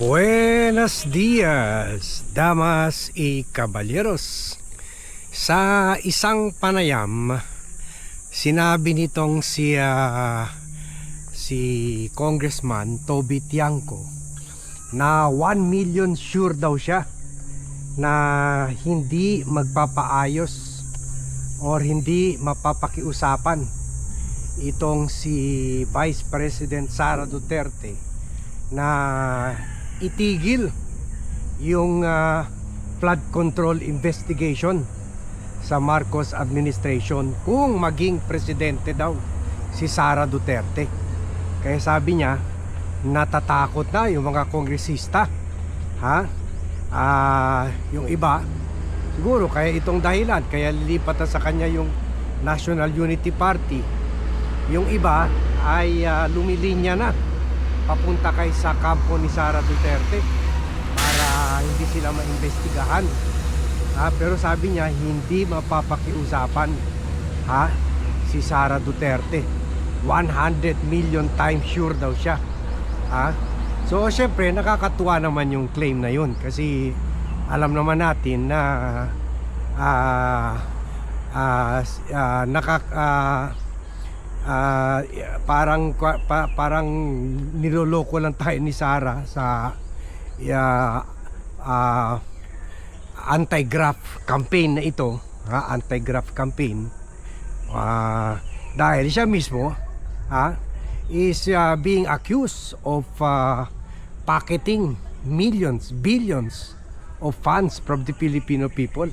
Buenos dias, damas y caballeros. Sa isang panayam, sinabi nitong si Congressman Toby Tiangco na 1 million sure daw siya na hindi magpapaayos or hindi mapapakiusapan itong si Vice President Sara Duterte na itigil yung flood control investigation sa Marcos administration kung maging presidente daw si Sara Duterte. Kaya sabi niya, natatakot na yung mga kongresista. Yung iba, siguro kaya itong dahilan, kaya lilipat na sa kanya yung National Unity Party. Yung iba ay lumilinya na papunta kay sa kampo ni Sara Duterte para hindi sila maimbestigahan. Pero sabi niya hindi mapapakiusapan si Sara Duterte. 100 million times sure daw siya. So syempre nakakatuwa naman yung claim na yun kasi alam naman natin na parang niloloko lang tayo ni Sara sa anti-graft campaign na ito, anti-graft campaign, dahil siya mismo is being accused of pocketing millions, billions of funds from the Filipino people.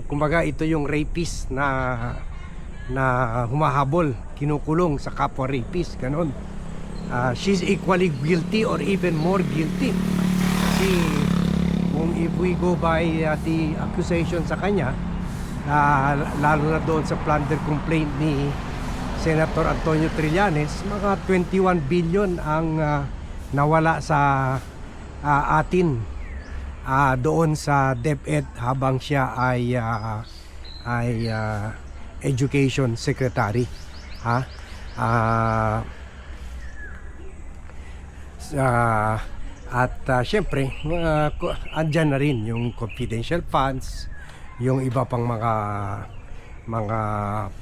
Kumbaga ito yung rapist na humahabol, kinukulong sa kapwa rapist, ganon. She's equally guilty or even more guilty kasi kung if we go by the accusation sa kanya, lalo na doon sa plunder complaint ni Senator Antonio Trillanes, mga 21 billion ang nawala sa atin doon sa DepEd habang siya ay Education Secretary. Syempre andyan na rin yung confidential funds, yung iba pang mga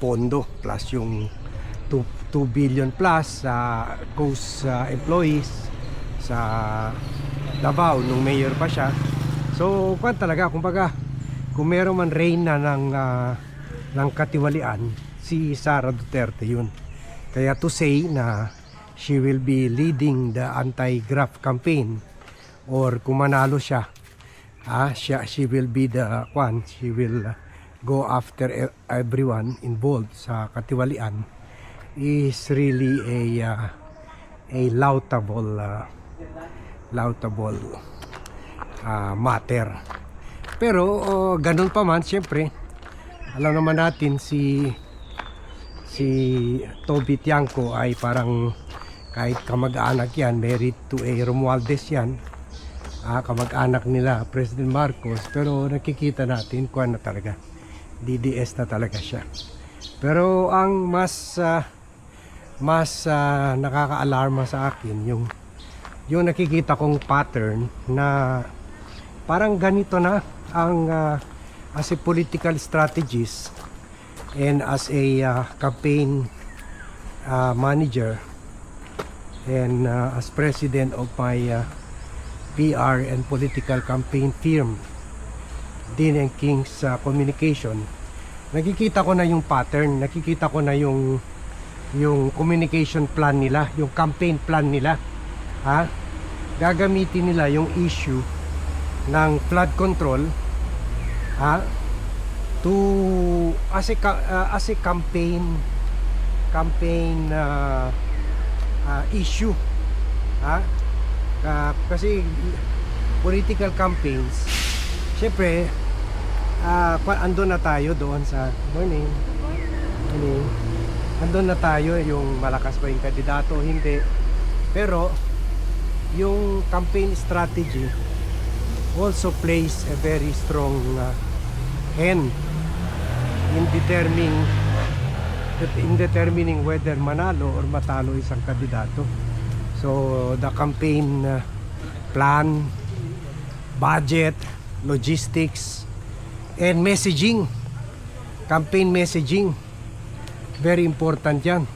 pondo, plus yung 2 billion plus sa Coast employees sa Davao nung mayor pa siya. So kumbaga kung meron man reign na ng katiwalian, si Sara Duterte yun. Kaya to say na she will be leading the anti-graft campaign, or kung manalo siya, she will be the one, she will go after everyone involved sa katiwalian, is really a laudable matter. Pero ganun pa man, siyempre alam naman natin si Toby Tiangco ay parang kahit kamag-anak yan, married to a Romualdez yan, kamag-anak nila President Marcos, pero nakikita natin kung ano talaga, DDS na talaga siya. Pero ang mas nakaka-alarma sa akin yung nakikita kong pattern na parang ganito na ang as a political strategist and as a campaign manager and as president of my PR and political campaign firm, Dean and King's Communication, nakikita ko na yung pattern, nakikita ko na yung communication plan nila, yung campaign plan nila. Gagamitin nila yung issue ng flood control to as a campaign issue. Kasi political campaigns, syempre andun na tayo doon sa morning. Andun na tayo yung malakas ba yung kandidato, hindi. Pero yung campaign strategy also plays a very strong hand in determining whether manalo or matalo isang kandidato. So the campaign plan, budget, logistics, and messaging. Campaign messaging. Very important yan.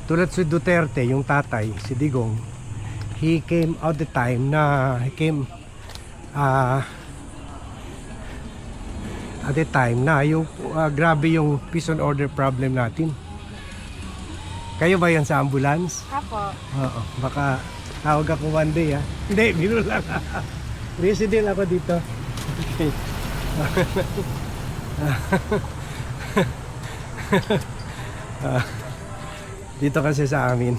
Tulad si Duterte, yung tatay, si Digong, he came out the time na at the time na yung grabe yung peace and order problem natin. Kayo ba yan sa ambulance? Apo. Oo, baka tawag ako one day ha. Hindi, biro lang. Resident ako dito. Okay. Dito kasi sa amin.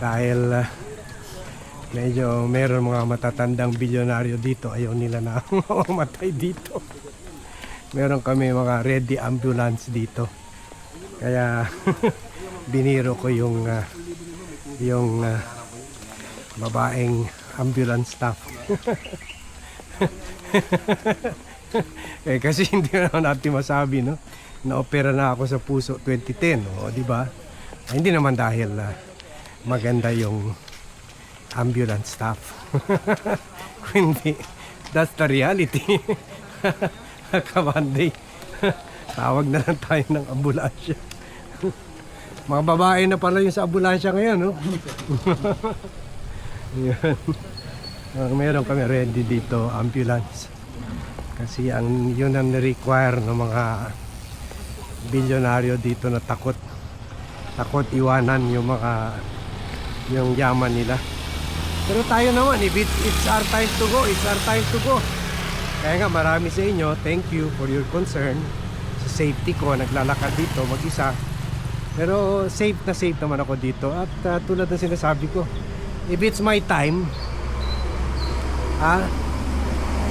Dahil medyo meron mga matatandang bilyonaryo dito, ayaw nila na mamatay dito. Meron kami mga ready ambulance dito. Kaya biniro ko yung babaeng ambulance staff. Kasi hindi naman natin masabi, no? Na-opera na ako sa puso 2010, o di ba? Hindi naman dahil maganda yung ambulance staff. Hindi, that's the reality. Kamanday. Tawag na lang tayo ng ambulansya. Mga babae na pala yung sa ambulansya ngayon, no? Yan. Meron kami ready dito, ambulance. Kasi yun ang require ng mga bilyonaryo dito na takot iwanan yung yaman nila. Pero tayo naman, if it's our time to go, it's our time to go. Kaya nga marami sa inyo, thank you for your concern sa safety ko. Naglalakad dito mag-isa, pero safe naman ako dito. At tulad ng sinasabi ko, if it's my time,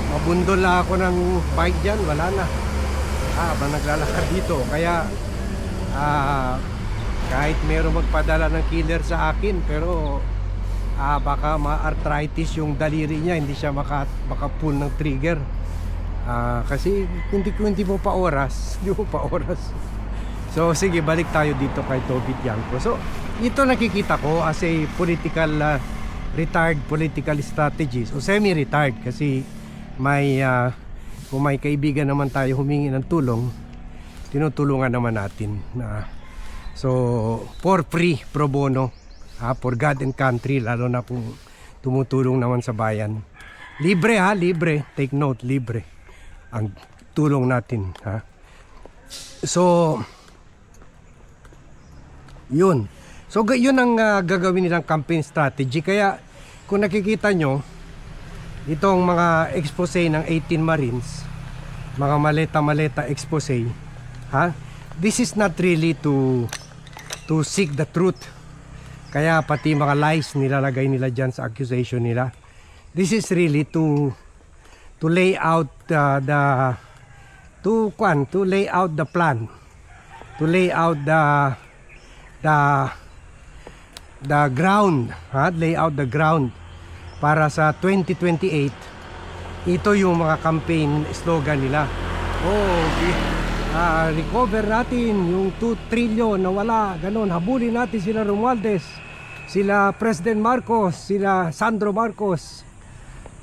mabundol na ako ng bike dyan, wala na. Habang naglalakad dito. Kaya kahit meron magpadala ng killer sa akin, pero baka ma-arthritis yung daliri niya, hindi siya maka-pull ng trigger. Kasi hindi mo pa oras. So sige, balik tayo dito kay Toby Tiangco. So ito nakikita ko as a retired political strategist o semi-retired, kasi kung may kaibigan naman tayo humingi ng tulong, tinutulungan naman natin. So for free, pro bono, for God and country, lalo na kung tumutulong naman sa bayan. Libre libre, take note, libre ang tulong natin. So yun ang gagawin nilang campaign strategy. Kaya kung nakikita nyo itong mga expose ng 18 Marines, mga maleta expose, this is not really to seek the truth. Kaya pati mga lies nilalagay nila dyan sa accusation nila. This is really to lay out the plan, to lay out the ground, lay out the ground para sa 2028. Ito yung mga campaign slogan nila. Recover natin yung 2 trillion na wala, ganon. Habulin natin sila Romualdez, sila President Marcos, sila Sandro Marcos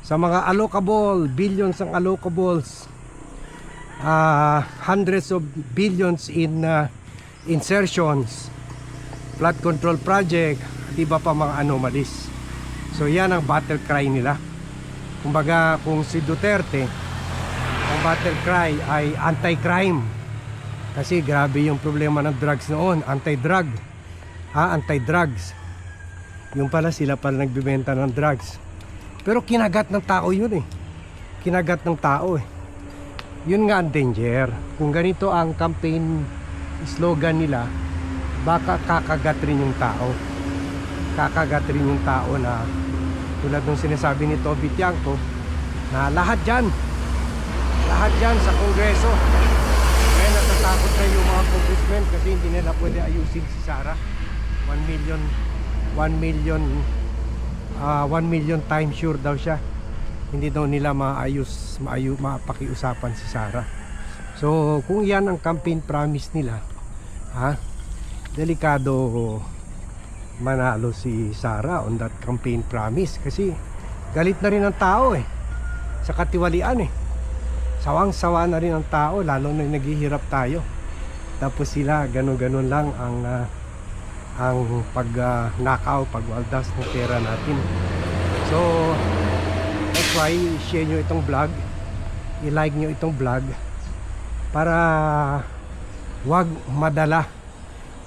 sa mga allocable, billions ang allocables, hundreds of billions in insertions, flood control project, at iba pa mga anomalies. So yan ang battle cry nila. Kumbaga kung si Duterte, ang battle cry ay anti-crime, kasi grabe yung problema ng drugs noon, anti-drugs. Yung pala sila pala nagbibenta ng drugs, pero kinagat ng tao yun kinagat ng tao Yun nga ang danger. Kung ganito ang campaign slogan nila, baka kakagat rin yung tao. Kakagat rin yung tao na tulad ng sinasabi ni Toby Tiangco, na lahat dyan sa Kongreso. Kaya natatakot na yung mga congressmen kasi hindi nila pwede ayusin si Sara. 1 million times sure daw siya. Hindi daw nila mapakiusapan si Sara. So kung yan ang campaign promise nila, delikado manalo si Sara on that campaign promise, kasi galit na rin ang tao sa katiwalian sawang-sawa na rin ang tao, lalo na naghihirap tayo, tapos sila ganun-ganun lang ang nakaw, pagwaldas ng pera natin. So that's why share nyo itong vlog, i-like nyo itong vlog para wag madala,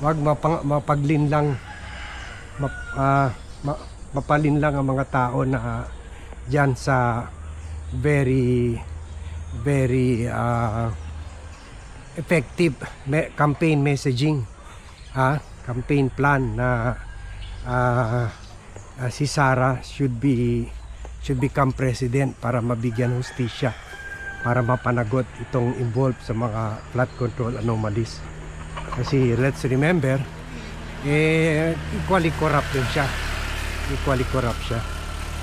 wag mapaglinlang mapalinlang ang mga tao na dyan sa very effective campaign messaging, campaign plan na si Sara should become president para mabigyan hustisya, para mapanagot itong involved sa mga flood control anomalies. Kasi let's remember, equally corrupt din siya,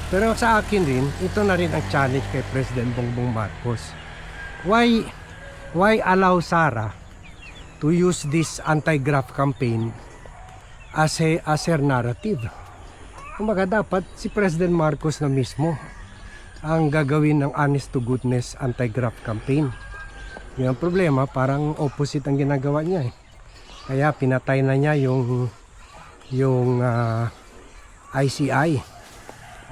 pero sa akin rin, ito na rin ang challenge kay President Bongbong Marcos. Why allow Sara to use this anti-graft campaign as her narrative? Kumbaga dapat si President Marcos na mismo ang gagawin ng honest to goodness anti-graft campaign. Yung problema, parang opposite ang ginagawa niya Kaya pinatay na niya yung ICI,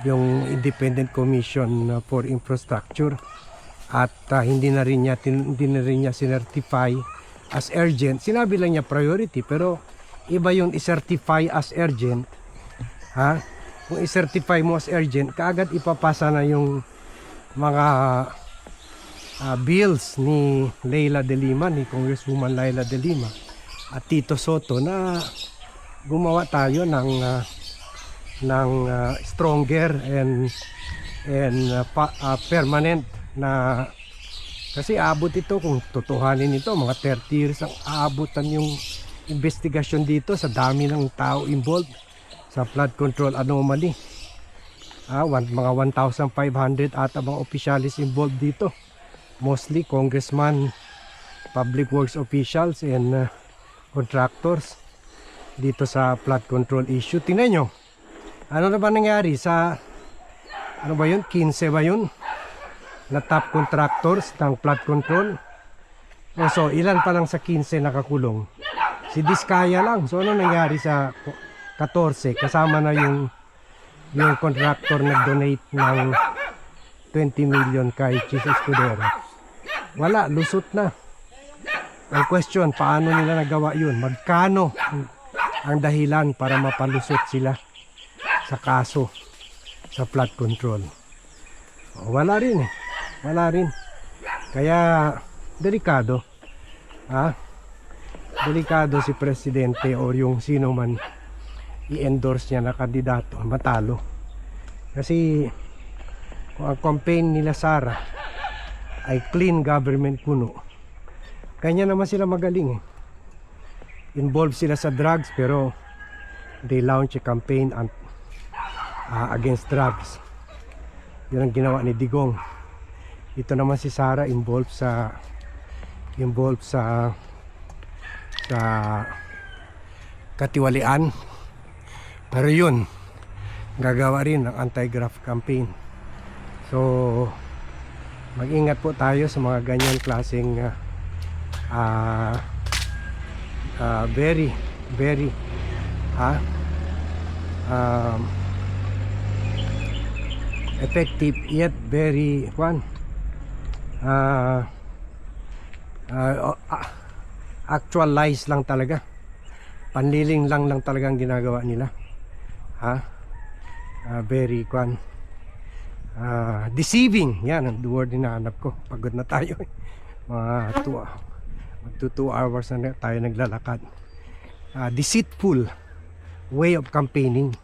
yung Independent Commission for Infrastructure, at hindi na rin niya sinertify as urgent. Sinabi lang niya priority, pero iba yung i-certify as urgent. Kung i-certify mo as urgent, kaagad ipapasa na yung mga bills ni Leila de Lima, ni Congresswoman Leila de Lima at Tito Soto, na gumawa tayo ng stronger and permanent na, kasi aabot ito, kung totohanin ito, mga 30 years ang aabutan yung investigasyon dito sa dami ng tao involved sa flood control anomaly. Mga 1,500 ata mga opisyalis involved dito, mostly congressman, public works officials, and contractors dito sa flood control issue. Tingnan nyo, ano na ba nangyari sa, ano ba yun, 15 ba yun na top contractors ng flood control? So ilan pa lang sa 15 nakakulong? Si Diskaya lang. So ano nangyari sa 14, kasama na yung contractor nag-donate ng 20 million kay Chief Escudero? Wala, lusot na. Ang question, paano nila nagawa yun? Magkano ang dahilan para mapalusot sila sa kaso sa flood control? Wala rin wala rin. Kaya delikado, delikado si presidente o yung sino man i-endorse niya na kandidato matalo. Kasi kung ang campaign nila Sara ay clean government kuno, kanya naman sila magaling involved sila sa drugs, pero they launch a campaign against drugs. Yun ang ginawa ni Digong. Ito naman si Sara involved sa katiwalian. Pero yun, gagawa rin ng anti-graft campaign. So mag-ingat po tayo sa mga ganyan klaseng very effective yet very actual lies lang talaga, panliling lang talagang ginagawa nila. Very deceiving, yan ang word na hanap ko. Pagod na tayo mga 2 hours na tayo naglalakad. Deceitful way of campaigning,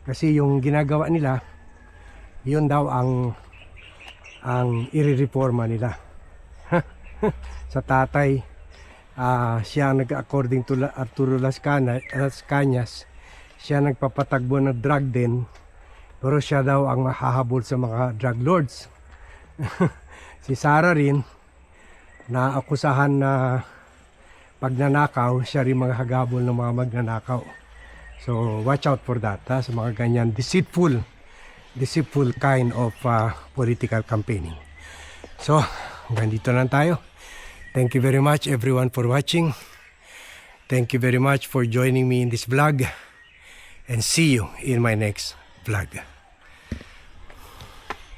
kasi yung ginagawa nila, yun daw ang irireforma nila. Sa tatay, siya according to Arturo Las Cañas, siya nagpapatagbo ng drug den, pero siya daw ang mahahabol sa mga drug lords. Si Sara rin, naakusahan na pagnanakaw, siya rin maghahabol ng mga magnanakaw. So watch out for that, ha, sa mga ganyan deceitful kind of political campaigning. So hanggang dito lang tayo. Thank you very much everyone for watching. Thank you very much for joining me in this vlog, and see you in my next vlog.